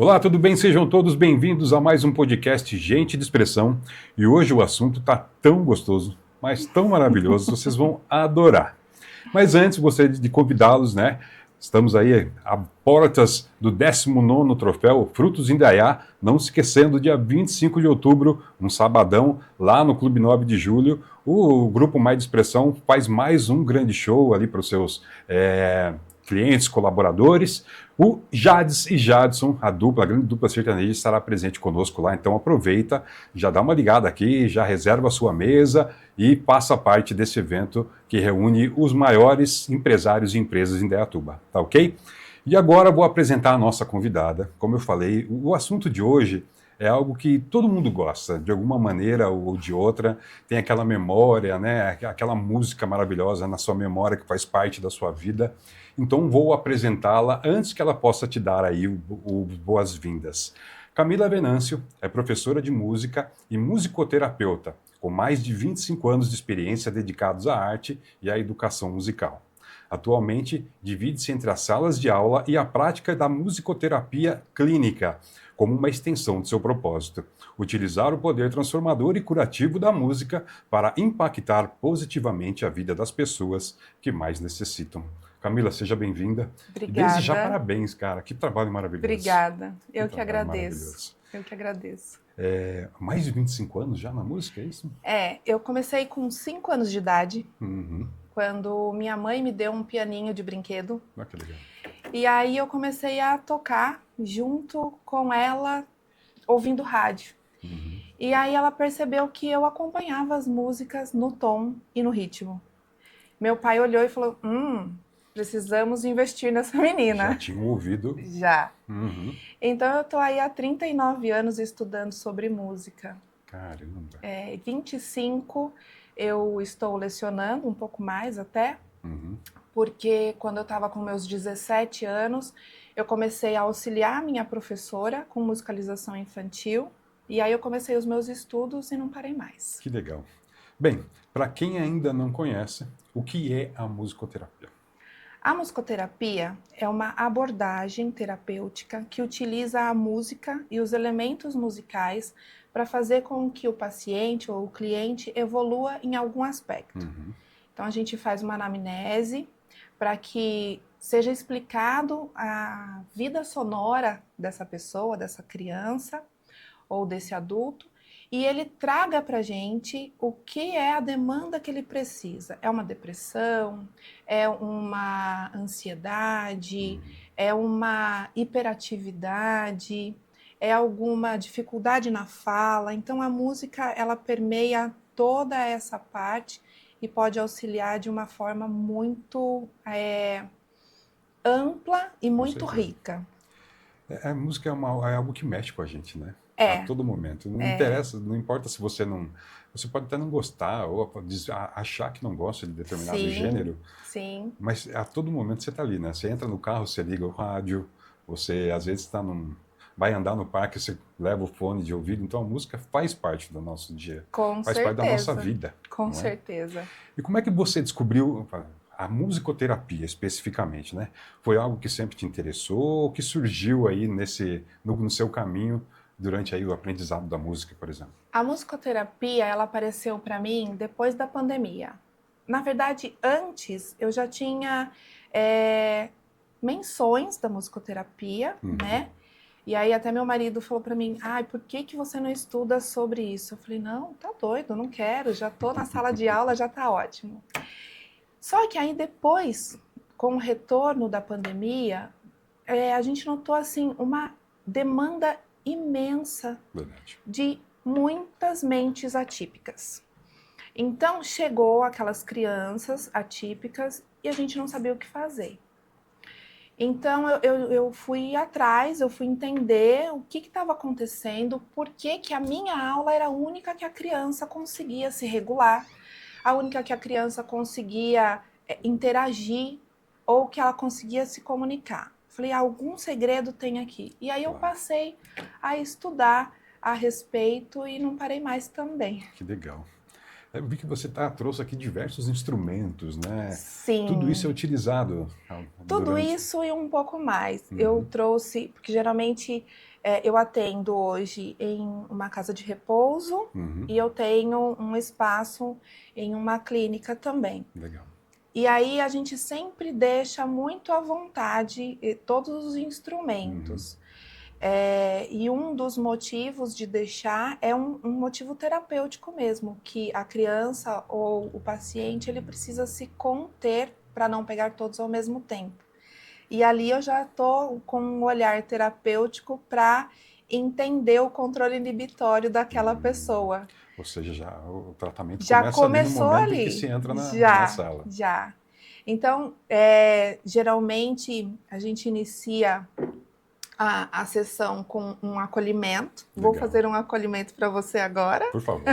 Olá, tudo bem? Sejam todos bem-vindos a mais um podcast Gente de Expressão. E hoje o assunto está tão gostoso, mas tão maravilhoso, vocês vão adorar. Mas antes, gostaria de convidá-los, né? Estamos aí a portas do 19º troféu Frutos Indaiá, não se esquecendo, dia 25 de outubro, um sabadão, lá no Clube 9 de Julho, o Grupo Mais de Expressão faz mais um grande show ali para os seus clientes, colaboradores. O Jades e Jadson, a grande dupla sertaneja, estará presente conosco lá, então aproveita, já dá uma ligada aqui, já reserva a sua mesa e faça parte desse evento que reúne os maiores empresários e empresas em Indaiatuba, tá ok? E agora vou apresentar a nossa convidada. Como eu falei, o assunto de hoje é algo que todo mundo gosta, de alguma maneira ou de outra, tem aquela memória, né? Aquela música maravilhosa na sua memória que faz parte da sua vida. Então vou apresentá-la antes que ela possa te dar aí o boas-vindas. Camila Venâncio é professora de música e musicoterapeuta, com mais de 25 anos de experiência dedicados à arte e à educação musical. Atualmente, divide-se entre as salas de aula e a prática da musicoterapia clínica, como uma extensão de seu propósito: utilizar o poder transformador e curativo da música para impactar positivamente a vida das pessoas que mais necessitam. Camila, seja bem-vinda. Obrigada. Desde já, parabéns, cara. Que trabalho maravilhoso. Obrigada. Eu que agradeço. agradeço. Eu que agradeço. Mais de 25 anos já na música, é isso? Eu comecei com 5 anos de idade, Uhum. quando minha mãe me deu um pianinho de brinquedo. Ah, que legal. E aí eu comecei a tocar junto com ela, ouvindo rádio. Uhum. E aí ela percebeu que eu acompanhava as músicas no tom e no ritmo. Meu pai olhou e falou: precisamos investir nessa menina. Já tinha ouvido? Já. Uhum. Então eu tô aí há 39 anos estudando sobre música. Caramba. 25 eu estou lecionando, um pouco mais até, Uhum. porque quando eu estava com meus 17 anos, eu comecei a auxiliar minha professora com musicalização infantil, e aí eu comecei os meus estudos e não parei mais. Que legal. Bem, para quem ainda não conhece, o que é a musicoterapia? A musicoterapia é uma abordagem terapêutica que utiliza a música e os elementos musicais para fazer com que o paciente ou o cliente evolua em algum aspecto. Uhum. Então a gente faz uma anamnese para que seja explicado a vida sonora dessa pessoa, dessa criança ou desse adulto, e ele traga para a gente o que é a demanda que ele precisa. É uma depressão, é uma ansiedade, é uma hiperatividade, é alguma dificuldade na fala. Então a música, ela permeia toda essa parte e pode auxiliar de uma forma muito ampla e muito rica. A música é algo que mexe com a gente, né? É. A todo momento. Não interessa, não importa se você não... Você pode até não gostar ou achar que não gosta de determinado gênero. Sim. Mas a todo momento você está ali, né? Você entra no carro, você liga o rádio, você às vezes vai andar no parque, você leva o fone de ouvido. Então a música faz parte do nosso dia. Com faz certeza. parte da nossa vida. Com certeza. E como é que você descobriu a musicoterapia especificamente, né? Foi algo que sempre te interessou ou que surgiu aí no seu caminho durante aí o aprendizado da música, por exemplo? A musicoterapia, ela apareceu para mim depois da pandemia. Na verdade, antes eu já tinha menções da musicoterapia, né? E aí até meu marido falou para mim: por que você não estuda sobre isso? Eu falei: não, tá doido, não quero, já tô na sala de aula, já tá ótimo. Só que aí depois, com o retorno da pandemia, a gente notou assim uma demanda imensa de muitas mentes atípicas. Então chegou aquelas crianças atípicas e a gente não sabia o que fazer. Então eu fui atrás, eu fui entender o que estava acontecendo, por que a minha aula era a única que a criança conseguia se regular, a única que a criança conseguia interagir ou que ela conseguia se comunicar. Falei: algum segredo tem aqui. E aí eu passei a estudar a respeito e não parei mais também. Que legal. Eu vi que você trouxe aqui diversos instrumentos, né? Sim. Tudo isso é utilizado Tudo isso e um pouco mais. Eu trouxe, porque geralmente Eu atendo hoje em uma casa de repouso e eu tenho um espaço em uma clínica também. Legal. E aí a gente sempre deixa muito à vontade todos os instrumentos. E um dos motivos de deixar é um motivo terapêutico mesmo, que a criança ou o paciente ele precisa se conter para não pegar todos ao mesmo tempo. E ali eu já estou com um olhar terapêutico para entender o controle inibitório daquela pessoa. Ou seja, o tratamento Já começa ali no começou momento em que ali. se entra na sala. Já. Então, geralmente a gente inicia a sessão com um acolhimento. Legal. Vou fazer um acolhimento para você agora. Por favor.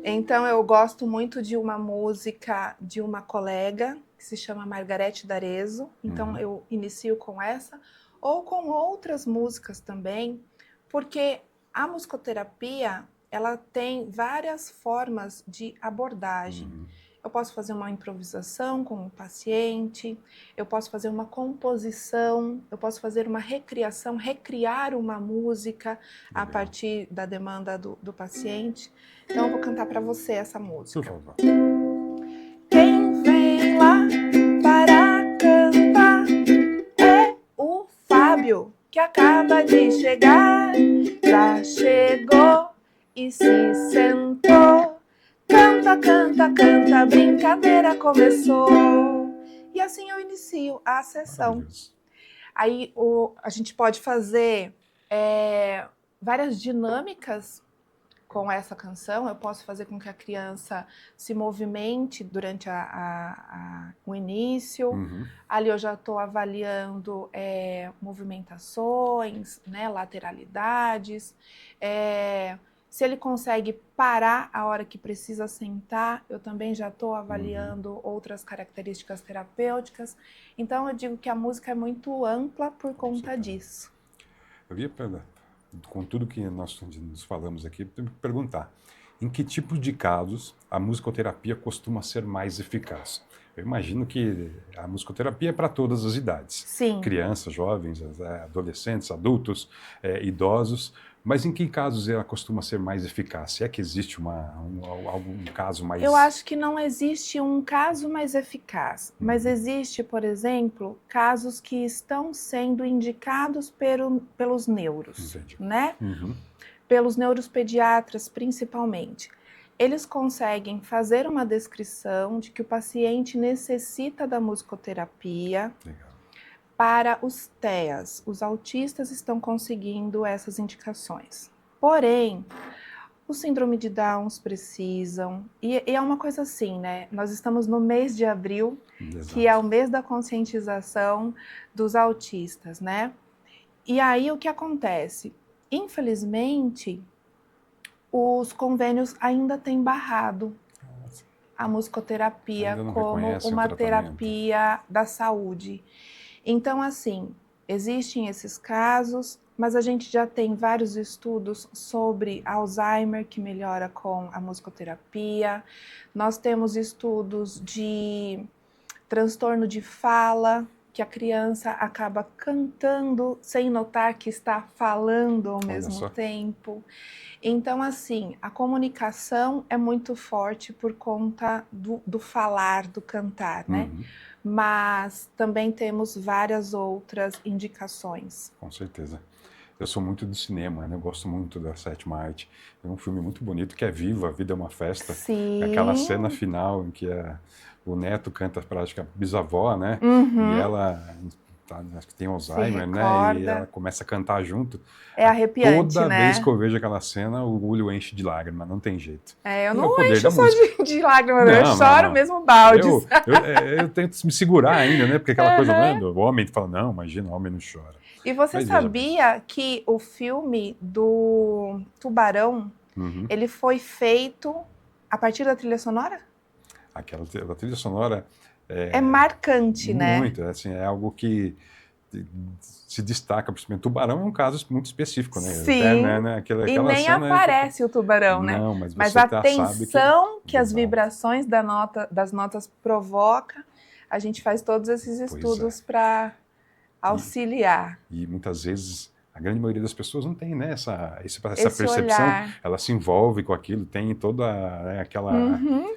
Então, eu gosto muito de uma música de uma colega que se chama Margarete D'Arezzo. Então, eu inicio com essa ou com outras músicas também, porque a musicoterapia, ela tem várias formas de abordagem. Eu posso fazer uma improvisação com o paciente, eu posso fazer uma composição, eu posso fazer uma recriação, recriar uma música a partir da demanda do paciente. Então, eu vou cantar para você essa música. Por favor. Quem vem lá para cantar é o Fábio, que acaba de chegar. Já chegou e se sentou. Canta, canta, canta, a brincadeira começou. E assim eu inicio a sessão. Aí a gente pode fazer várias dinâmicas com essa canção. Eu posso fazer com que a criança se movimente durante o início. Ali eu já estou avaliando movimentações, né, lateralidades. Se ele consegue parar a hora que precisa sentar, eu também já estou avaliando outras características terapêuticas. Então, eu digo que a música é muito ampla por conta disso. Eu ia, com tudo que nós nos falamos aqui, perguntar, em que tipo de casos a musicoterapia costuma ser mais eficaz? Eu imagino que a musicoterapia é para todas as idades. Sim. Crianças, jovens, adolescentes, adultos, idosos. Mas em que casos ela costuma ser mais eficaz? Se é que existe algum caso mais... Eu acho que não existe um caso mais eficaz, mas existe, por exemplo, casos que estão sendo indicados pelos neuros, né? Pelos neuropediatras, principalmente. Eles conseguem fazer uma descrição de que o paciente necessita da musicoterapia. Legal. Para os TEAs, os autistas estão conseguindo essas indicações. Porém, o síndrome de Downs precisam, e é uma coisa assim, né? Nós estamos no mês de abril, que é o mês da conscientização dos autistas, né? E aí o que acontece? Infelizmente, os convênios ainda têm barrado a musicoterapia como uma terapia da saúde. Então, assim, existem esses casos, mas a gente já tem vários estudos sobre Alzheimer que melhora com a musicoterapia. Nós temos estudos de transtorno de fala, que a criança acaba cantando sem notar que está falando ao mesmo tempo. Então, assim, a comunicação é muito forte por conta do falar, do cantar, né? Mas também temos várias outras indicações. Com certeza. Eu sou muito do cinema, né? Eu gosto muito da sétima arte. É um filme muito bonito que é Viva, a Vida é uma Festa. Sim. Aquela cena final em que o neto canta para a bisavó, né? E ela acho que tem Alzheimer, né? E ela começa a cantar junto. É arrepiante, Toda né? vez que eu vejo aquela cena, o olho enche de lágrimas, não tem jeito. Eu não encho só de lágrimas, eu choro mesmo baldes. Eu tento me segurar ainda, né? Porque aquela coisa, né? O homem fala, não, imagina, o homem não chora. E você sabia que o filme do Tubarão, ele foi feito a partir da trilha sonora? Aquela trilha sonora é marcante, né? Muito, assim, é algo que se destaca, principalmente. Tubarão é um caso muito específico, né? Sim, e nem aparece o tubarão, né? Não, mas a tensão que as vibrações das notas provoca, a gente faz todos esses estudos para auxiliar. E muitas vezes A grande maioria das pessoas não tem, né, essa Esse percepção, olhar. ela se envolve com aquilo, tem toda, né, Uhum.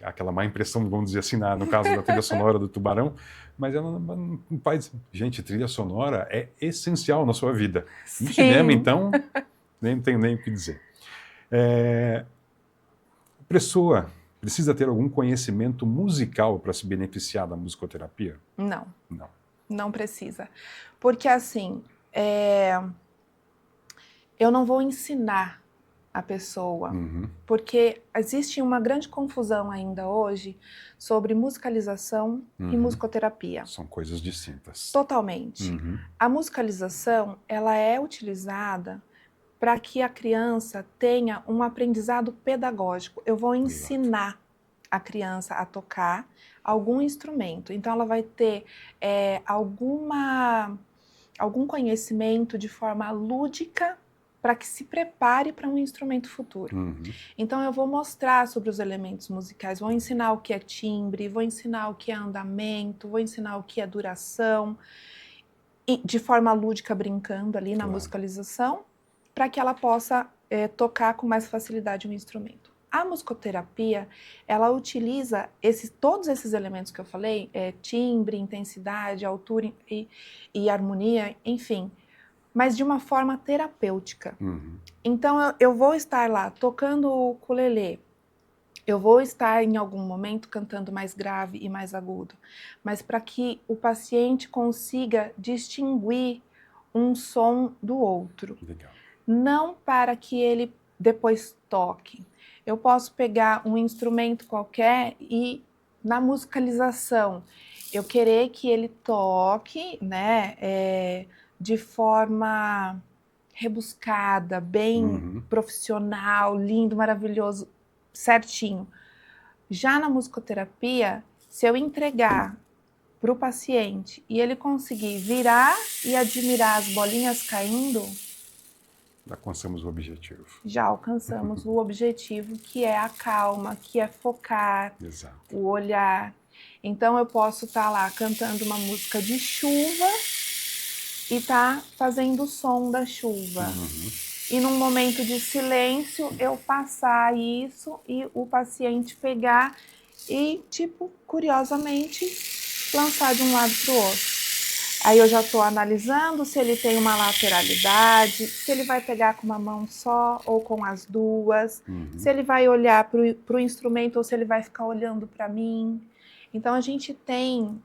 aquela má impressão, vamos dizer assim, no caso da trilha sonora do Tubarão, mas ela não faz... Gente, trilha sonora é essencial na sua vida. No cinema, Sim. então, nem tenho nem o que dizer. A pessoa precisa ter algum conhecimento musical para se beneficiar da musicoterapia? Não, Não. não precisa. Porque assim, eu não vou ensinar a pessoa, Uhum. porque existe uma grande confusão ainda hoje sobre musicalização e Uhum. musicoterapia. São coisas distintas. Totalmente. Uhum. A musicalização, ela é utilizada para que a criança tenha um aprendizado pedagógico. Eu vou ensinar a criança a tocar algum instrumento. Então, ela vai ter algum conhecimento de forma lúdica para que se prepare para um instrumento futuro. Uhum. Então, eu vou mostrar sobre os elementos musicais, vou ensinar o que é timbre, vou ensinar o que é andamento, vou ensinar o que é duração, e de forma lúdica, brincando ali na Claro. musicalização, para que ela possa tocar com mais facilidade o instrumento. A musicoterapia, ela utiliza todos esses elementos que eu falei, timbre, intensidade, altura e harmonia, enfim, mas de uma forma terapêutica. Uhum. Então, eu vou estar lá tocando o ukulele, eu vou estar em algum momento cantando mais grave e mais agudo, mas para que o paciente consiga distinguir um som do outro. Legal. Não para que ele depois toque. Eu posso pegar um instrumento qualquer e, na musicalização, eu querer que ele toque, né, de forma rebuscada, bem Uhum. profissional, lindo, maravilhoso, certinho. Já na musicoterapia, se eu entregar para o paciente e ele conseguir virar e admirar as bolinhas caindo, Alcançamos o objetivo. já alcançamos o objetivo, que é a calma, que é focar, Exato. o olhar. Então eu posso estar lá cantando uma música de chuva e estar fazendo o som da chuva. Uhum. E num momento de silêncio eu passar isso e o paciente pegar e, tipo, curiosamente, lançar de um lado para o outro. Aí eu já estou analisando se ele tem uma lateralidade, se ele vai pegar com uma mão só ou com as duas, Uhum. se ele vai olhar para o instrumento ou se ele vai ficar olhando para mim. Então a gente tem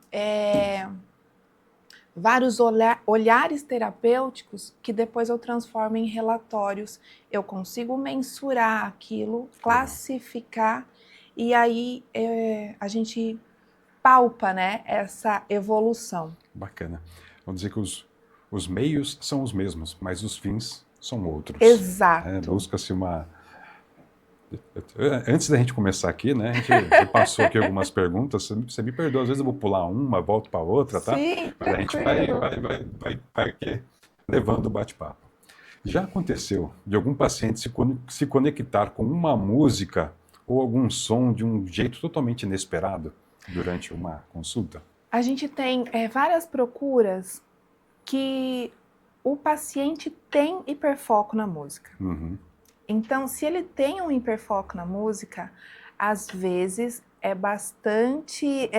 vários olhares terapêuticos que depois eu transformo em relatórios. Eu consigo mensurar aquilo, classificar, e aí a gente palpa, né, essa evolução. Bacana. Vamos dizer que os meios são os mesmos, mas os fins são outros. Exato. Busca-se uma... Antes da gente começar aqui, né, a gente passou aqui algumas perguntas, você me perdoa, às vezes eu vou pular uma, volto para outra, tá? Sim, mas a gente vai aqui levando o bate-papo. Já aconteceu de algum paciente se conectar com uma música ou algum som de um jeito totalmente inesperado durante uma consulta? A gente tem várias procuras que o paciente tem hiperfoco na música. Uhum. Então, se ele tem um hiperfoco na música, às vezes é bastante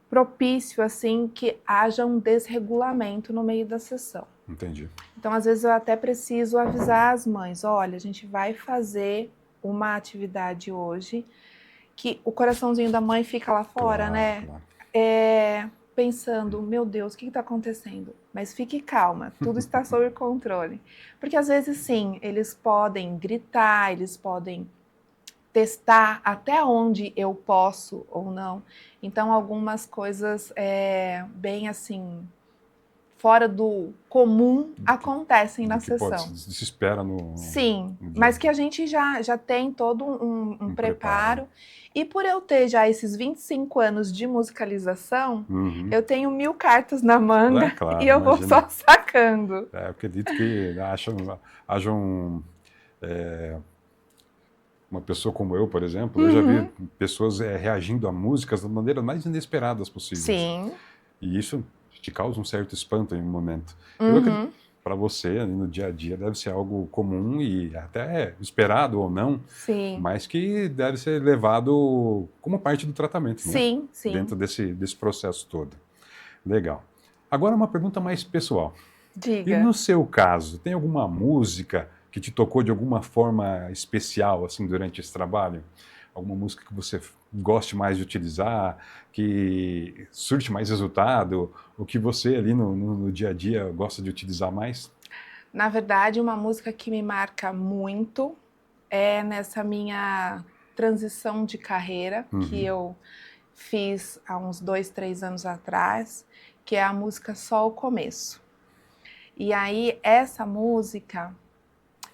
propício assim que haja um desregulamento no meio da sessão. Entendi. Então, às vezes eu até preciso avisar as mães, olha, a gente vai fazer uma atividade hoje que o coraçãozinho da mãe fica lá fora, Claro, né? claro. Pensando, meu Deus, o que está acontecendo? Mas fique calma, tudo está sob controle. Porque às vezes, sim, eles podem gritar, eles podem testar até onde eu posso ou não. Então, algumas coisas bem assim, fora do comum, acontecem na sessão. Se espera no... Sim, no mas que a gente já tem todo um preparo. E por eu ter já esses 25 anos de musicalização, Uhum. eu tenho 1000 cartas na manga claro, e eu vou só sacando. Eu acredito que haja uma pessoa como eu, por exemplo, eu já vi pessoas reagindo a músicas das maneiras mais inesperadas possíveis. Sim. E isso te causa um certo espanto em um momento. Eu acredito Uhum. para você, ali no dia a dia, deve ser algo comum e até esperado ou não, Sim, mas que deve ser levado como parte do tratamento, né? sim, sim. Dentro desse processo todo. Legal. Agora uma pergunta mais pessoal. E Diga. no seu caso, tem alguma música que te tocou de alguma forma especial, assim, durante esse trabalho? Alguma música que você goste mais de utilizar, que surte mais resultado, ou que você ali no dia a dia gosta de utilizar mais? Na verdade, uma música que me marca muito é nessa minha transição de carreira que Uhum, eu fiz há uns 2, 3 anos atrás, que é a música Só o Começo. E aí essa música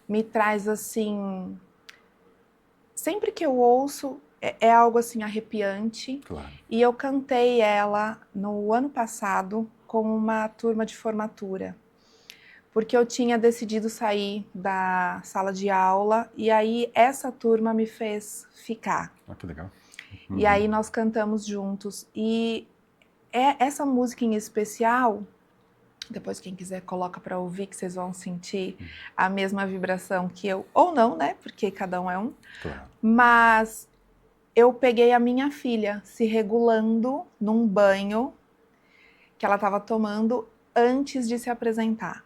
me traz assim, sempre que eu ouço é algo assim arrepiante, claro. e eu cantei ela no ano passado com uma turma de formatura. Porque eu tinha decidido sair da sala de aula e aí essa turma me fez ficar. Ah, que legal. E Uhum, aí nós cantamos juntos. E essa música em especial, depois quem quiser coloca para ouvir que vocês vão sentir a mesma vibração que eu, ou não, né? Porque cada um é um. claro. Mas eu peguei a minha filha se regulando num banho que ela estava tomando antes de se apresentar.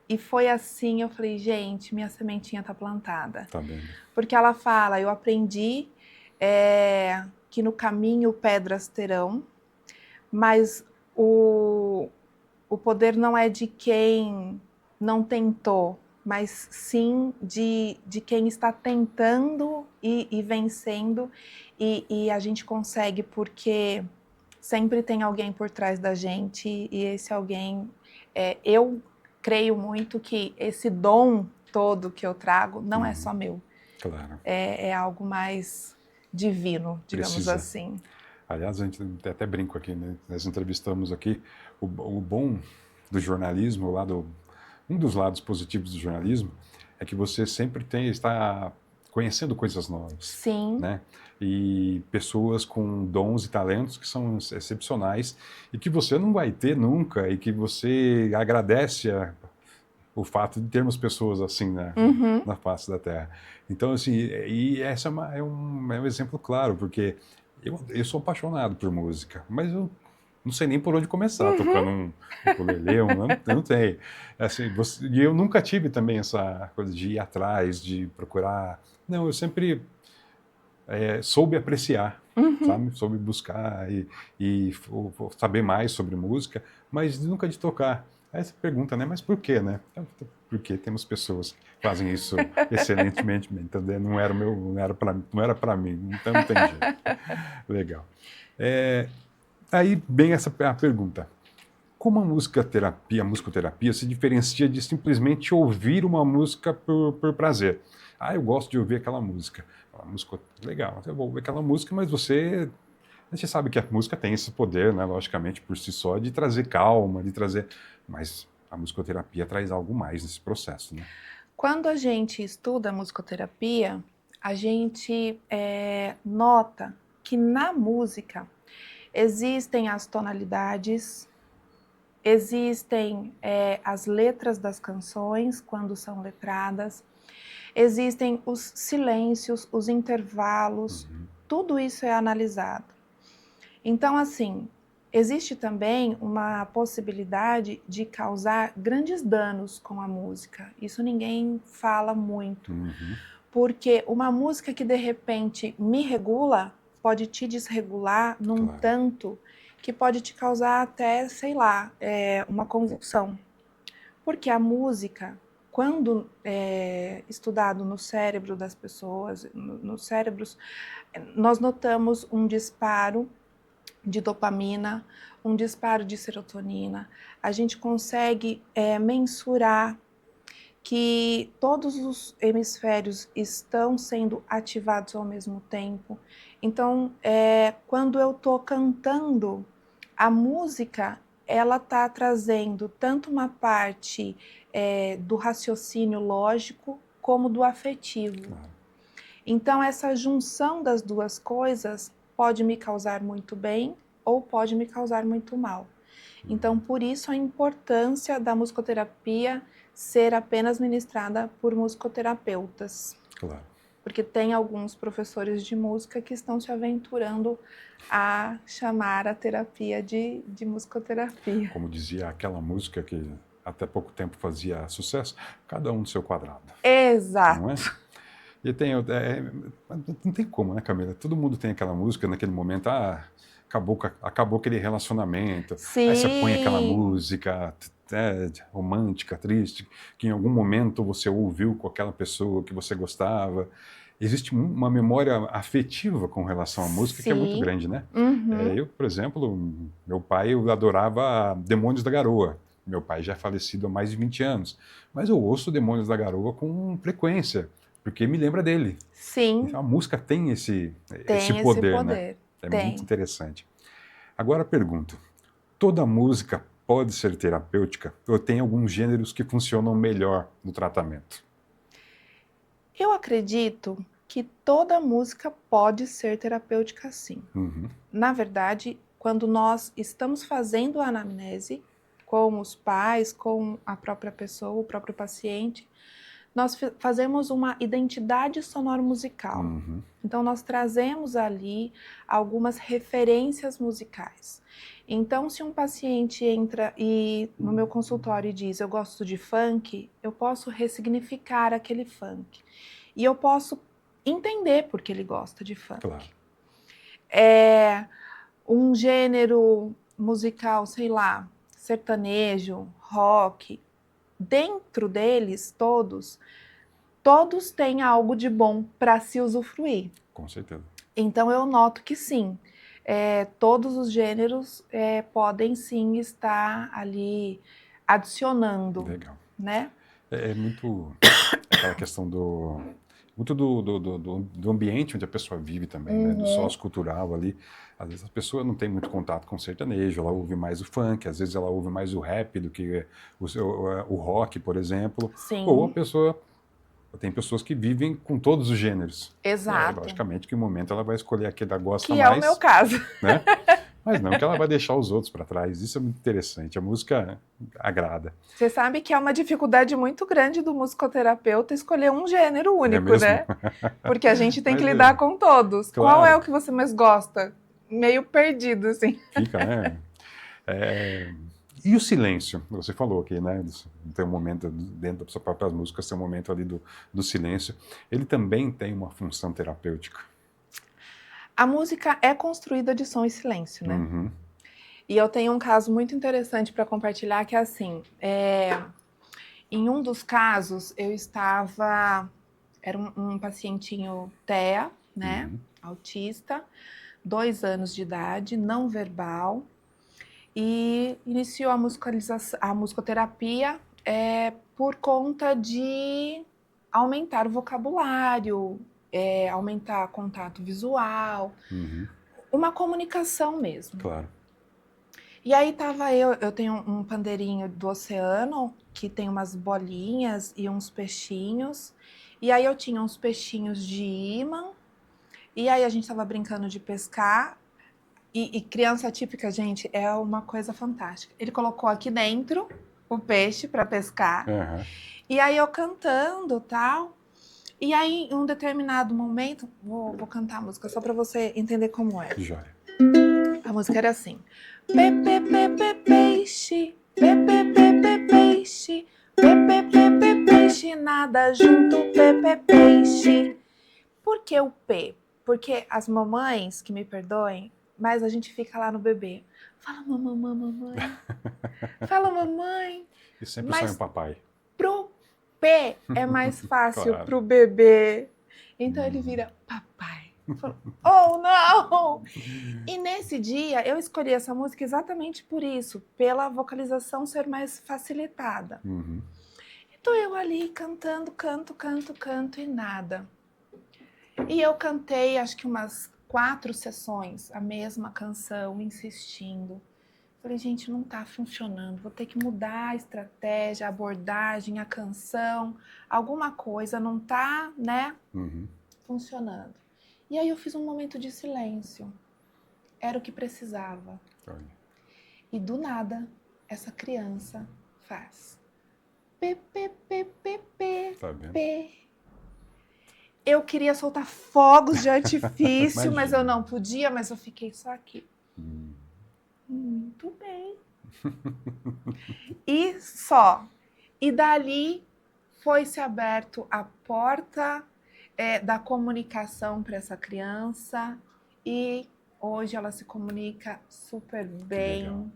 E foi assim, eu falei, gente, minha sementinha tá plantada. Tá vendo? Porque ela fala, eu aprendi que no caminho pedras terão, mas o poder não é de quem não tentou, mas sim de quem está tentando e vencendo, e a gente consegue porque sempre tem alguém por trás da gente, e esse alguém, eu creio muito que esse dom todo que eu trago não é Uhum, só meu, claro. é algo mais divino, digamos Precisa. assim. Aliás, a gente até brinco aqui, né? Nós entrevistamos aqui o bom do jornalismo, um dos lados positivos do jornalismo é que você sempre está conhecendo coisas novas, Sim, né? E pessoas com dons e talentos que são excepcionais e que você não vai ter nunca e que você agradece o fato de termos pessoas assim uhum, na face da Terra. Então, assim, e essa é um exemplo claro, porque eu sou apaixonado por música, mas eu não sei nem por onde começar uhum, tocando um ukulele, eu não tenho. Assim, e eu nunca tive também essa coisa de ir atrás, de procurar. Não, eu sempre soube apreciar, uhum. sabe? Soube buscar e saber mais sobre música, mas nunca de tocar. Aí você pergunta, né? Mas por quê, né? Porque temos pessoas que fazem isso excelentemente bem. Então, não era o meu, não era para mim. Então não tem jeito. Legal. É, aí vem a pergunta: como a musicoterapia se diferencia de simplesmente ouvir uma música por prazer? Ah, eu gosto de ouvir aquela música. A música, legal, eu vou ouvir aquela música, mas você sabe que a música tem esse poder, né, logicamente, por si só, de trazer calma, de trazer. Mas a musicoterapia traz algo mais nesse processo, né? Quando a gente estuda musicoterapia, a gente nota que na música existem as tonalidades, existem as letras das canções quando são letradas, existem os silêncios, os intervalos, Uhum, tudo isso é analisado. Então, assim, existe também uma possibilidade de causar grandes danos com a música. Isso ninguém fala muito, uhum, porque uma música que de repente me regula pode te desregular num claro. tanto que pode te causar até, sei lá, uma convulsão. Porque a música, quando estudado no cérebro das pessoas, nos cérebros, nós notamos um disparo de dopamina, um disparo de serotonina. A gente consegue mensurar que todos os hemisférios estão sendo ativados ao mesmo tempo. Então, quando eu estou cantando, a música ela está trazendo tanto uma parte do raciocínio lógico como do afetivo. Claro. Então, essa junção das duas coisas pode me causar muito bem ou pode me causar muito mal. Então, por isso a importância da musicoterapia ser apenas ministrada por musicoterapeutas. Claro. Porque tem alguns professores de música que estão se aventurando a chamar a terapia de musicoterapia. Como dizia aquela música que até pouco tempo fazia sucesso, cada um no seu quadrado. Exato. Não é? E tem, não tem como, né, Camila? Todo mundo tem aquela música naquele momento, acabou aquele relacionamento, Sim. aí você põe aquela música romântica, triste, que em algum momento você ouviu com aquela pessoa que você gostava. Existe uma memória afetiva com relação à música que é muito Sim. grande, né? Uhum. Eu, por exemplo, meu pai, eu adorava Demônios da Garoa. Meu pai já é falecido há mais de 20 anos, mas eu ouço Demônios da Garoa com frequência, porque me lembra dele. Sim, Então a música tem esse tem poder, né? É Tem. muito interessante. Agora pergunto, toda música pode ser terapêutica ou tem alguns gêneros que funcionam melhor no tratamento? Eu acredito que toda música pode ser terapêutica, sim. Uhum. Na verdade, quando nós estamos fazendo a anamnese com os pais, com a própria pessoa, o próprio paciente, nós fazemos uma identidade sonoro-musical. Uhum. Então, nós trazemos ali algumas referências musicais. Então, se um paciente entra no meu consultório e diz, eu gosto de funk, eu posso ressignificar aquele funk. E eu posso entender por que ele gosta de funk. Claro. É um gênero musical, sei lá, sertanejo, rock, dentro deles todos têm algo de bom para se usufruir. Com certeza. Então eu noto que sim, todos os gêneros podem sim estar ali adicionando. Legal. Né? É muito aquela questão muito do ambiente onde a pessoa vive também, né? Do sociocultural ali. Às vezes a pessoa não tem muito contato com o sertanejo, ela ouve mais o funk, às vezes ela ouve mais o rap do que o rock, por exemplo. Sim. Ou a pessoa... Tem pessoas que vivem com todos os gêneros. Exato. Logicamente que no momento ela vai escolher aquele que ela gosta que mais. Que é o meu caso. Né? Mas não que ela vai deixar os outros para trás. Isso é muito interessante. A música agrada. Você sabe que é uma dificuldade muito grande do musicoterapeuta escolher um gênero único, né? Porque a gente tem que lidar com todos. Claro. Qual é o que você mais gosta? Meio perdido, assim. Fica, né? E o silêncio? Você falou aqui, né? Tem um momento dentro das suas próprias músicas, tem um momento ali do silêncio. Ele também tem uma função terapêutica. A música é construída de som e silêncio, né? Uhum. E eu tenho um caso muito interessante para compartilhar, que é assim, em um dos casos, eu estava... Era um pacientinho TEA, né? Autista, 2 anos de idade, não verbal, e iniciou a musicoterapia por conta de aumentar o vocabulário, aumentar contato visual, uma comunicação mesmo. Claro. E aí tava eu tenho um pandeirinho do oceano, que tem umas bolinhas e uns peixinhos, e aí eu tinha uns peixinhos de ímã, e aí a gente tava brincando de pescar, e criança típica, gente, é uma coisa fantástica. Ele colocou aqui dentro o peixe para pescar, e aí eu cantando tal, e aí em um determinado momento, vou cantar a música só para você entender como é. Jóia. A música era assim: pepe, pepe, peixe, pepe, pepe, peixe, pepe, pepe, peixe, nada junto, pepe, peixe. Por que o P? Porque as mamães, que me perdoem, mas a gente fica lá no bebê. Fala mamãe, mamãe. Fala mamãe. E sempre sai um papai. Pro P é mais fácil Claro. pro bebê. Então ele vira papai. Oh, não! E nesse dia, eu escolhi essa música exatamente por isso, pela vocalização ser mais facilitada. Então eu ali cantando, canto e nada. E eu cantei, acho que umas 4 sessões, a mesma canção, insistindo. Falei, gente, não tá funcionando, vou ter que mudar a estratégia, a abordagem, a canção, alguma coisa não tá, né, funcionando. E aí eu fiz um momento de silêncio. Era o que precisava. E do nada, essa criança faz P, P, P, P, P, Tá vendo? P. Eu queria soltar fogos de artifício, mas eu Imagina. não podia, mas eu fiquei só aqui. Hum. Muito bem. E só. E dali foi se aberto a porta da comunicação para essa criança e hoje ela se comunica super Que legal. bem.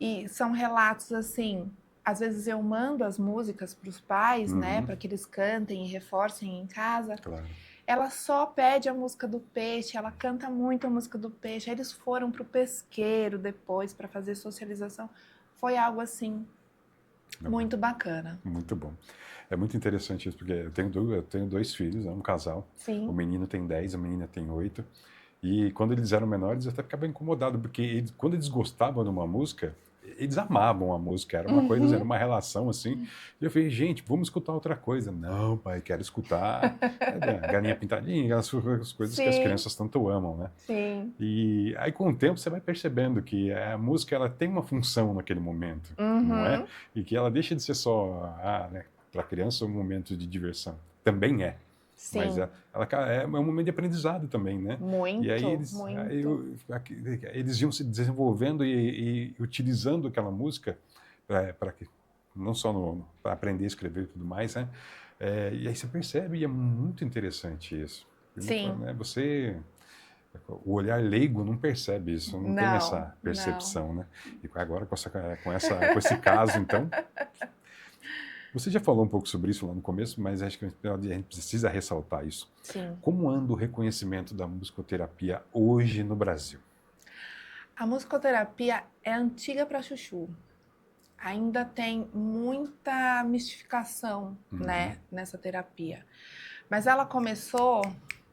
E são relatos assim, às vezes eu mando as músicas para os pais, né, Uhum. para que eles cantem e reforcem em casa. Claro. Ela só pede a música do peixe, ela canta muito a música do peixe. Aí eles foram para o pesqueiro depois para fazer socialização. Foi algo assim muito bacana. Muito bom. É muito interessante isso, porque eu tenho dois filhos, é um casal. Sim. O menino tem 10, a menina tem 8. E quando eles eram menores, eu até ficava incomodado, porque quando eles gostavam de uma música, eles amavam a música, era uma coisa, era uma relação assim. E eu falei, gente, vamos escutar outra coisa. Não, pai, quero escutar Galinha Pintadinha, as coisas que as Sim. crianças tanto amam, né? Sim. E aí, com o tempo, você vai percebendo que a música ela tem uma função naquele momento, não é? E que ela deixa de ser só, né, para a criança, um momento de diversão. Também é. Mas Sim. ela é um momento de aprendizado também, né? Muito, E aí eles iam se desenvolvendo e utilizando aquela música para que não só para aprender a escrever e tudo mais, né? E aí você percebe, e é muito interessante isso. Sim. Né? O olhar leigo não percebe isso, não tem essa Não. percepção, né? E agora com esse caso, então, você já falou um pouco sobre isso lá no começo, mas acho que a gente precisa ressaltar isso. Sim. Como anda o reconhecimento da musicoterapia hoje no Brasil? A musicoterapia é antiga para chuchu. Ainda tem muita mistificação, né, nessa terapia. Mas ela começou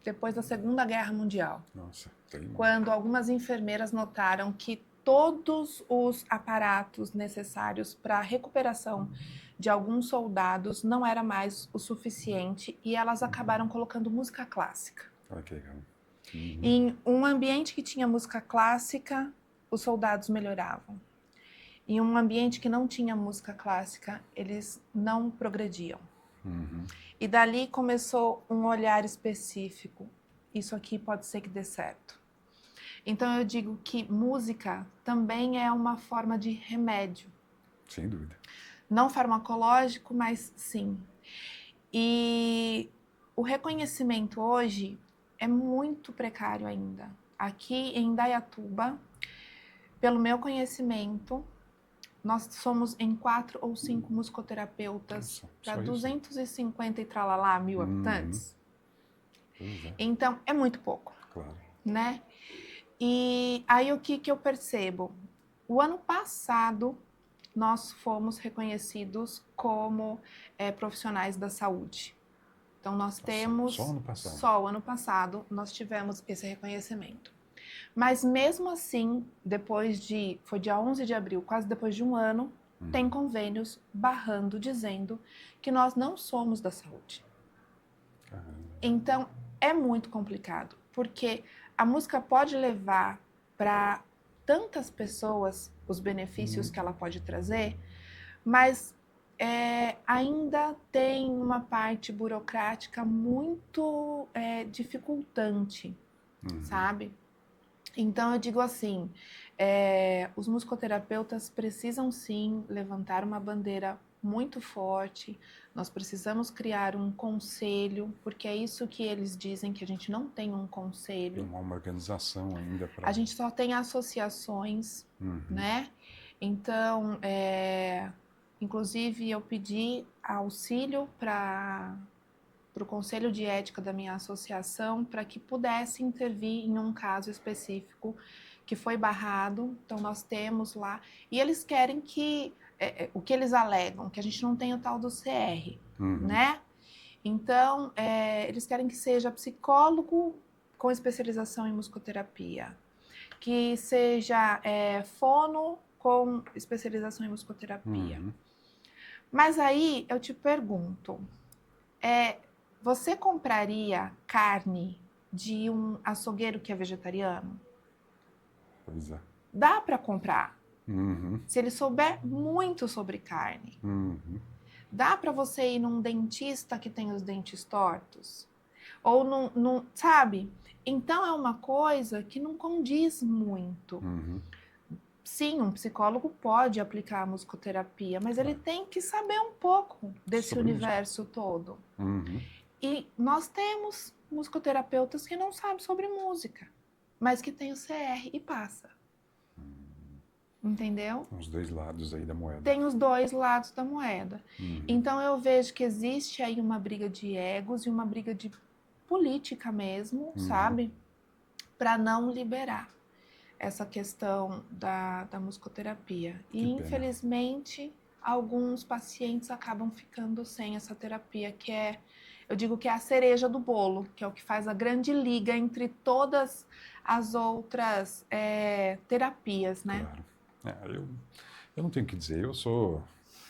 depois da Segunda Guerra Mundial. Nossa, quando algumas enfermeiras notaram que todos os aparatos necessários para a recuperação de alguns soldados não era mais o suficiente e elas acabaram colocando música clássica. Olha que legal. Em um ambiente que tinha música clássica, os soldados melhoravam. Em um ambiente que não tinha música clássica, eles não progrediam. E dali começou um olhar específico. Isso aqui pode ser que dê certo. Então eu digo que música também é uma forma de remédio. Sem dúvida. Não farmacológico, mas sim. E o reconhecimento hoje é muito precário ainda. Aqui em Indaiatuba, pelo meu conhecimento, nós somos em 4 ou 5 musicoterapeutas para 250 e tralalá mil habitantes. Então, é muito pouco. Claro. Né? E aí o que eu percebo? O ano passado, nós fomos reconhecidos como profissionais da saúde. Então, nós temos... Só ano passado? Só o ano passado nós tivemos esse reconhecimento. Mas mesmo assim, foi dia 11 de abril, quase depois de um ano, tem convênios barrando, dizendo que nós não somos da saúde. Então, é muito complicado, porque a música pode levar para tantas pessoas os benefícios que ela pode trazer, mas ainda tem uma parte burocrática muito dificultante, sabe? Então, eu digo assim, os musicoterapeutas precisam sim levantar uma bandeira muito forte, nós precisamos criar um conselho, porque é isso que eles dizem, que a gente não tem um conselho. Não há uma organização ainda para... A gente só tem associações, né? Então, inclusive eu pedi auxílio para o Conselho de Ética da minha associação para que pudesse intervir em um caso específico que foi barrado. Então, nós temos lá. E eles querem que... o que eles alegam, que a gente não tem o tal do CR, né? Então, eles querem que seja psicólogo com especialização em musicoterapia, que seja fono com especialização em musicoterapia. Mas aí, eu te pergunto, você compraria carne de um açougueiro que é vegetariano? Pois é. Dá para comprar. Se ele souber muito sobre carne. Dá para você ir num dentista que tem os dentes tortos? Ou sabe? Então é uma coisa que não condiz muito. Sim, um psicólogo pode aplicar a musicoterapia, mas ele tem que saber um pouco desse Sobre universo todo. E nós temos musicoterapeutas que não sabem sobre música, mas que tem o CR e passa. Entendeu? Os dois lados aí da moeda. Tem os dois lados da moeda. Então eu vejo que existe aí uma briga de egos e uma briga de política mesmo, sabe? Para não liberar essa questão da musicoterapia. E infelizmente alguns pacientes acabam ficando sem essa terapia, que é, eu digo que é a cereja do bolo, que é o que faz a grande liga entre todas as outras terapias, né? Claro. Eu não tenho o que dizer,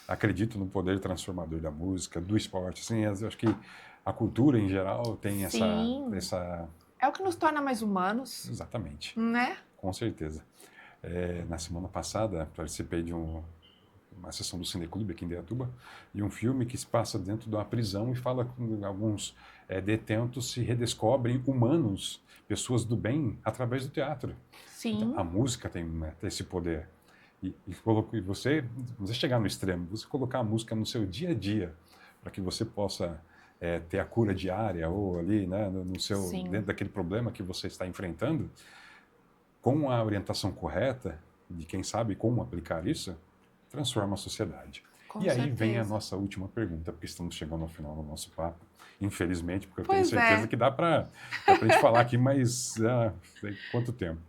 acredito no poder transformador da música, do esporte, assim, eu acho que a cultura em geral tem essa... É o que nos torna mais humanos. Exatamente. Né? Com certeza. Na semana passada, participei de uma sessão do Cineclube aqui em Indaiatuba, e um filme que se passa dentro de uma prisão e fala com alguns detentos se redescobrem humanos, pessoas do bem, através do teatro. Sim. Então, a música tem esse poder. E você chegar no extremo, você colocar a música no seu dia a dia, para que você possa ter a cura diária ou ali, né, dentro daquele problema que você está enfrentando, com a orientação correta de quem sabe como aplicar isso, transforma a sociedade. Com e aí certeza. vem a nossa última pergunta, porque estamos chegando ao final do nosso papo, infelizmente, porque eu Pois tenho certeza que dá para a gente falar aqui mais quanto tempo.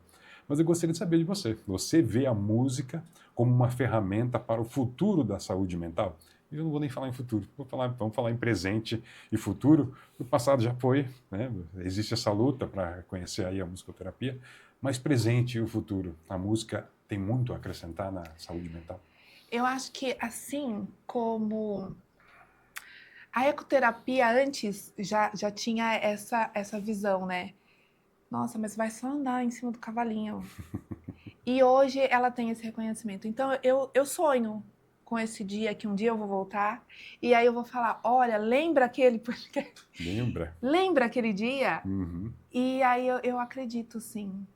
Mas eu gostaria de saber de você. Você vê a música como uma ferramenta para o futuro da saúde mental? E eu não vou nem falar em futuro, vamos falar em presente e futuro. O passado já foi, né? Existe essa luta para conhecer aí a musicoterapia, mas presente e o futuro, a música tem muito a acrescentar na saúde mental? Eu acho que assim como a ecoterapia antes já tinha essa visão, né? Nossa, mas vai só andar em cima do cavalinho. E hoje ela tem esse reconhecimento. Então eu sonho com esse dia, que um dia eu vou voltar, e aí eu vou falar, olha, lembra aquele podcast? Lembra aquele dia? E aí eu acredito sim,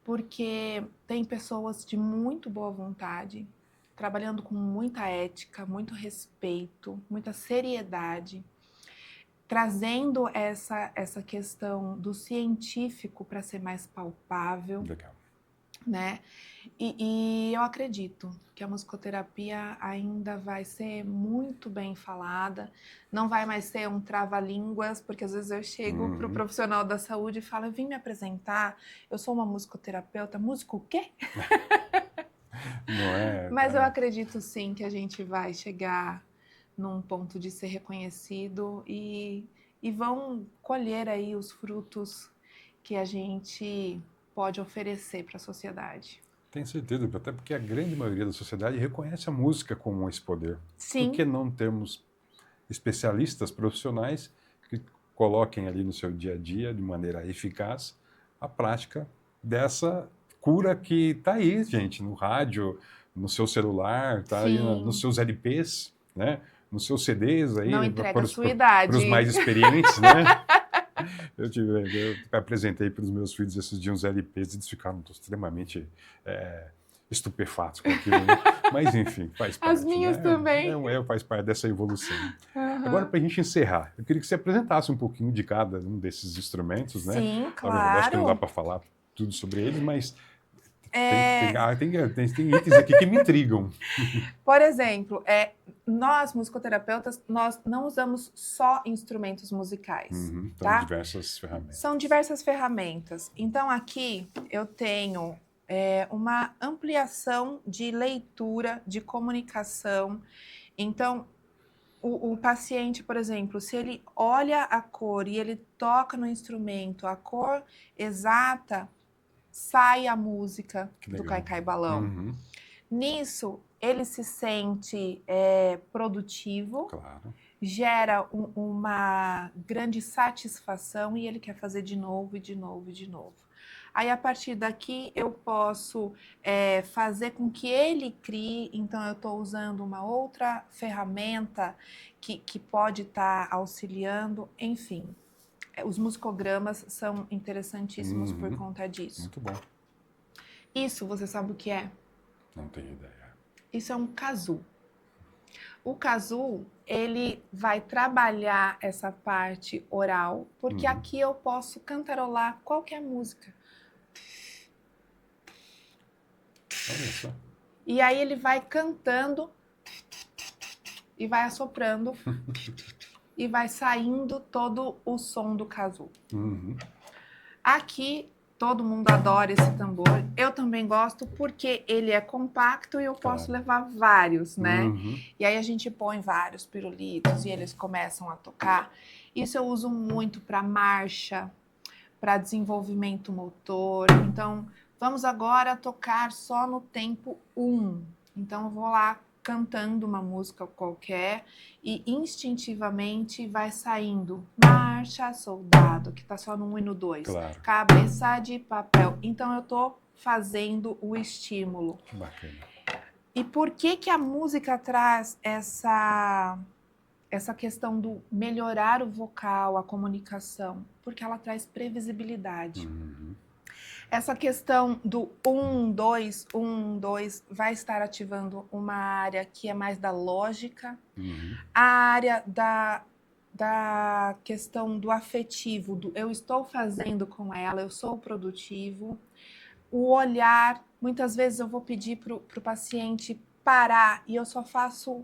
porque tem pessoas de muito boa vontade, trabalhando com muita ética, muito respeito, muita seriedade, trazendo essa questão do científico para ser mais palpável. Legal. Né? E eu acredito que a musicoterapia ainda vai ser muito bem falada, não vai mais ser um trava-línguas, porque às vezes eu chego para o profissional da saúde e falo, eu vim me apresentar, eu sou uma musicoterapeuta, músico o quê? Não é? Mas eu acredito sim que a gente vai chegar num ponto de ser reconhecido e vão colher aí os frutos que a gente pode oferecer para a sociedade. Tenho certeza, até porque a grande maioria da sociedade reconhece a música como esse poder. Sim. Por que não termos especialistas profissionais que coloquem ali no seu dia a dia, de maneira eficaz, a prática dessa cura que está aí, gente, no rádio, no seu celular, está aí nos seus LPs, né? Nos seus CDs aí, não entrega a sua idade. Para os mais experientes, né? Eu apresentei para os meus filhos esses dias uns LPs e eles ficaram extremamente estupefatos com aquilo, né? Mas enfim, faz parte. As minhas também. Faz parte dessa evolução. Agora, para a gente encerrar, eu queria que você apresentasse um pouquinho de cada um desses instrumentos, né? Sim, claro. Na verdade, acho que não dá para falar tudo sobre eles, mas tem itens aqui que me intrigam. Por exemplo, nós, musicoterapeutas, nós não usamos só instrumentos musicais. São diversas ferramentas. São diversas ferramentas. Então, aqui eu tenho uma ampliação de leitura, de comunicação. Então, o paciente, por exemplo, se ele olha a cor e ele toca no instrumento, a cor exata, sai a música do Caicai Balão. Nisso, ele se sente produtivo, claro, gera uma grande satisfação e ele quer fazer de novo e de novo e de novo. Aí, a partir daqui, eu posso fazer com que ele crie. Então, eu estou usando uma outra ferramenta que pode estar auxiliando. Enfim, os musicogramas são interessantíssimos por conta disso. Muito bom. Isso, você sabe o que é? Não tenho ideia. Isso é um kazoo. O kazoo, ele vai trabalhar essa parte oral, porque aqui eu posso cantarolar qualquer música. Olha só. E aí ele vai cantando e vai assoprando e vai saindo todo o som do kazoo. Aqui todo mundo adora esse tambor. Eu também gosto porque ele é compacto e eu posso levar vários, né? E aí a gente põe vários pirulitos e eles começam a tocar. Isso eu uso muito para marcha, para desenvolvimento motor. Então, vamos agora tocar só no tempo 1. Então, eu vou lá cantando uma música qualquer e instintivamente vai saindo marcha, soldado, que tá só no 1 e no 2. Claro. Cabeça de papel. Então, eu tô fazendo o estímulo. Que bacana. E por que a música traz essa questão do melhorar o vocal, a comunicação? Porque ela traz previsibilidade. Essa questão do 1, 2, 1, 2 vai estar ativando uma área que é mais da lógica, a área da questão do afetivo, do eu estou fazendo com ela, eu sou produtivo. O olhar, muitas vezes eu vou pedir para o paciente parar e eu só faço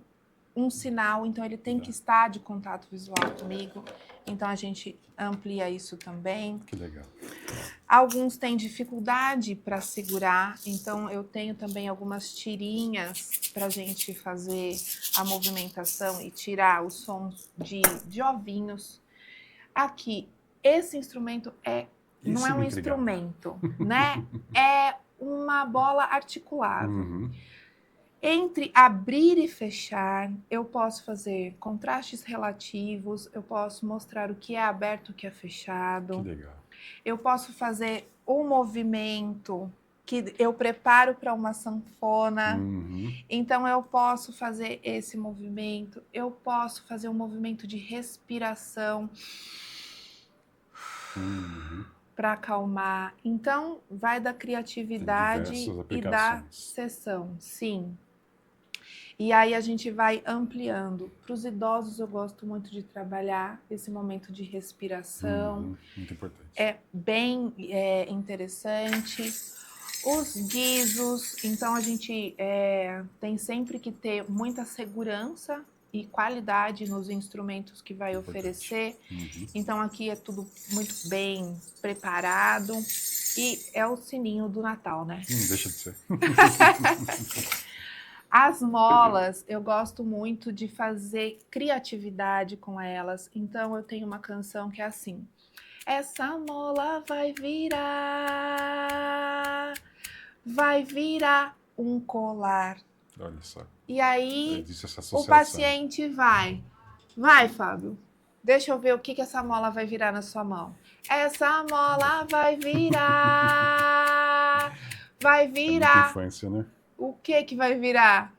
um sinal, então ele tem que estar de contato visual comigo. Então a gente amplia isso também. Que legal. Alguns têm dificuldade para segurar, então eu tenho também algumas tirinhas para a gente fazer a movimentação e tirar os sons de ovinhos. Aqui, esse instrumento não é um instrumento, né? É uma bola articulável. Entre abrir e fechar, eu posso fazer contrastes relativos, eu posso mostrar o que é aberto e o que é fechado. Que legal. Eu posso fazer um movimento que eu preparo para uma sanfona. Então, eu posso fazer esse movimento. Eu posso fazer um movimento de respiração para acalmar. Então, vai da criatividade e da sessão, sim. E aí a gente vai ampliando. Para os idosos eu gosto muito de trabalhar esse momento de respiração. Muito importante. É bem interessante. Os guizos, então a gente tem sempre que ter muita segurança e qualidade nos instrumentos que vai oferecer. Então aqui é tudo muito bem preparado. E é o sininho do Natal, né? Deixa de ser. As molas, eu gosto muito de fazer criatividade com elas. Então, eu tenho uma canção que é assim. Essa mola vai virar um colar. Olha só. E aí, o paciente vai, Fábio, deixa eu ver o que essa mola vai virar na sua mão. Essa mola vai virar. É muita infância, né? O que vai virar?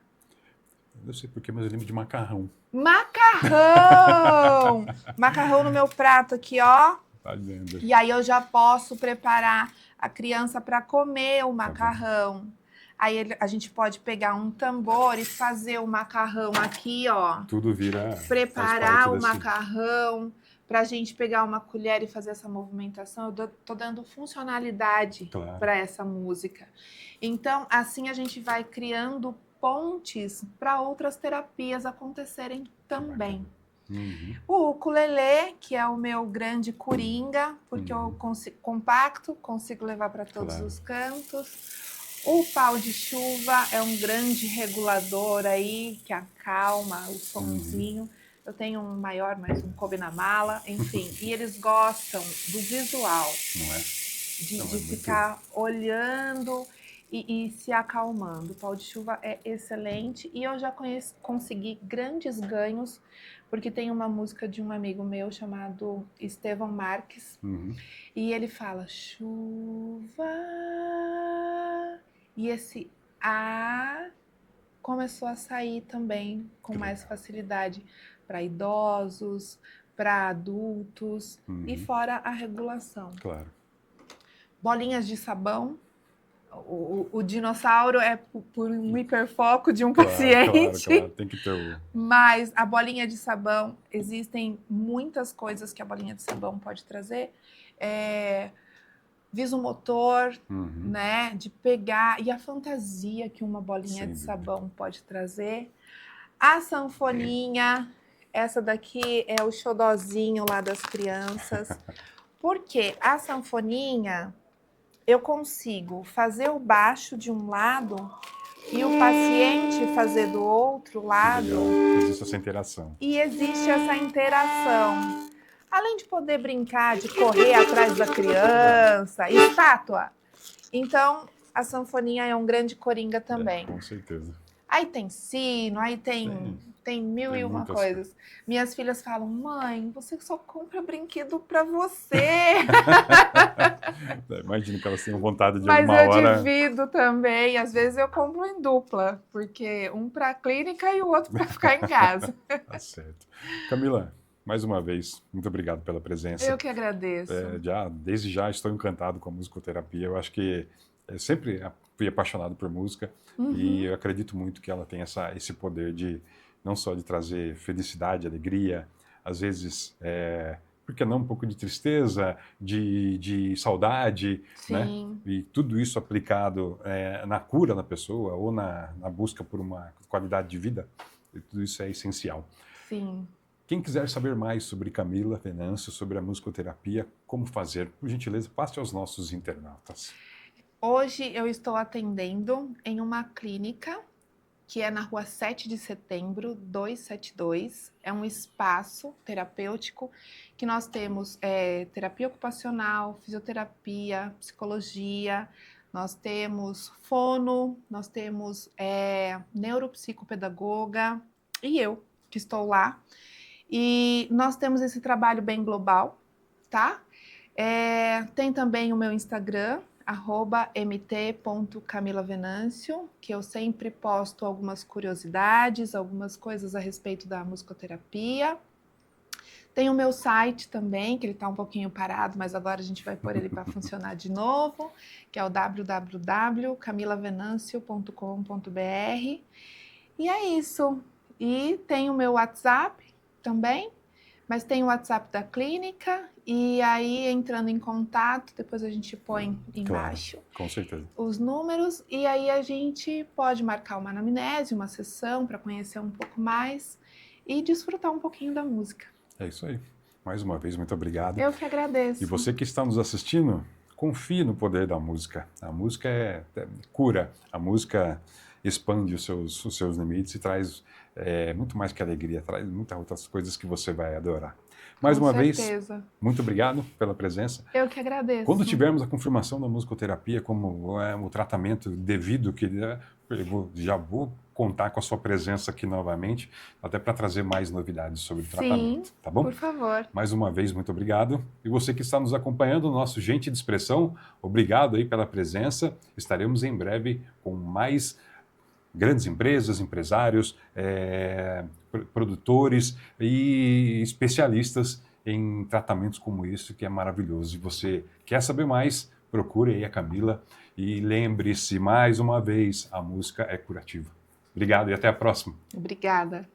Não sei porquê, mas eu lembro de macarrão. Macarrão! Macarrão no meu prato aqui, ó. Tá lindo. E aí eu já posso preparar a criança para comer o macarrão. Aí a gente pode pegar um tambor e fazer o macarrão aqui, ó. Tudo vira... Preparar o macarrão. Para a gente pegar uma colher e fazer essa movimentação, eu tô dando funcionalidade para essa música. Então, assim a gente vai criando pontes para outras terapias acontecerem também. O ukulele, que é o meu grande coringa, porque eu compacto, consigo levar para todos os cantos. O pau de chuva é um grande regulador aí, que acalma o sonzinho. Eu tenho um maior, mas um coube na mala, enfim. E eles gostam do visual. Não é? De ficar olhando e se acalmando. O pau de chuva é excelente e eu já consegui grandes ganhos, porque tem uma música de um amigo meu chamado Estevão Marques, e ele fala chuva, e esse A começou a sair também com mais facilidade para idosos, para adultos, e fora a regulação. Claro. Bolinhas de sabão. O dinossauro é por um hiperfoco de um paciente. Claro, tem que ter o... Mas a bolinha de sabão, existem muitas coisas que a bolinha de sabão pode trazer. Visomotor, né? De pegar, e a fantasia que uma bolinha de sabão pode trazer. A sanfoninha, essa daqui é o xodozinho lá das crianças. Porque a sanfoninha, eu consigo fazer o baixo de um lado e o paciente fazer do outro lado. Existe essa interação. E existe essa interação. Além de poder brincar, de correr atrás da criança, estátua. Então, a sanfoninha é um grande coringa também. Com certeza. Aí tem sino, aí tem mil e uma coisas. Minhas filhas falam, mãe, você só compra brinquedo pra você. Imagino que elas tenham vontade de Mas alguma hora... Mas eu divido também, às vezes eu compro em dupla, porque um pra clínica e o outro pra ficar em casa. Tá certo. Camila, mais uma vez, muito obrigado pela presença. Eu que agradeço. Desde já estou encantado com a musicoterapia. Eu acho que eu sempre fui apaixonado por música e eu acredito muito que ela tem esse poder de não só de trazer felicidade, alegria, às vezes, por que não um pouco de tristeza, de saudade, né? E tudo isso aplicado na cura da pessoa ou na busca por uma qualidade de vida, tudo isso é essencial. Sim. Quem quiser saber mais sobre Camila Venâncio, sobre a musicoterapia, como fazer, por gentileza, passe aos nossos internautas. Hoje eu estou atendendo em uma clínica que é na rua 7 de setembro, 272. É um espaço terapêutico que nós temos terapia ocupacional, fisioterapia, psicologia, nós temos fono, nós temos neuropsicopedagoga e eu que estou lá. E nós temos esse trabalho bem global, tá? Tem também o meu Instagram, @mt.camilavenancio, que eu sempre posto algumas curiosidades, algumas coisas a respeito da musicoterapia. Tem o meu site também, que ele está um pouquinho parado, mas agora a gente vai pôr ele para funcionar de novo, que é o www.camilavenancio.com.br. E é isso. E tem o meu WhatsApp também, mas tem o WhatsApp da clínica, e aí entrando em contato, depois a gente põe embaixo, claro, com certeza, os números, e aí a gente pode marcar uma anamnese, uma sessão para conhecer um pouco mais e desfrutar um pouquinho da música. É isso aí. Mais uma vez, muito obrigado. Eu que agradeço. E você que está nos assistindo, confie no poder da música. A música cura, a música expande os seus limites e traz muito mais que alegria, traz muitas outras coisas que você vai adorar. Mais uma vez, muito obrigado pela presença. Eu que agradeço. Quando tivermos a confirmação da musicoterapia como o tratamento devido, eu já vou contar com a sua presença aqui novamente, até para trazer mais novidades sobre o tratamento, tá bom? Por favor. Mais uma vez, muito obrigado. E você que está nos acompanhando, nosso Gente de Expressão, obrigado aí pela presença. Estaremos em breve com mais grandes empresas, empresários, produtores e especialistas em tratamentos como esse, que é maravilhoso. E você quer saber mais, procure aí a Camila e lembre-se mais uma vez, a música é curativa. Obrigado e até a próxima. Obrigada.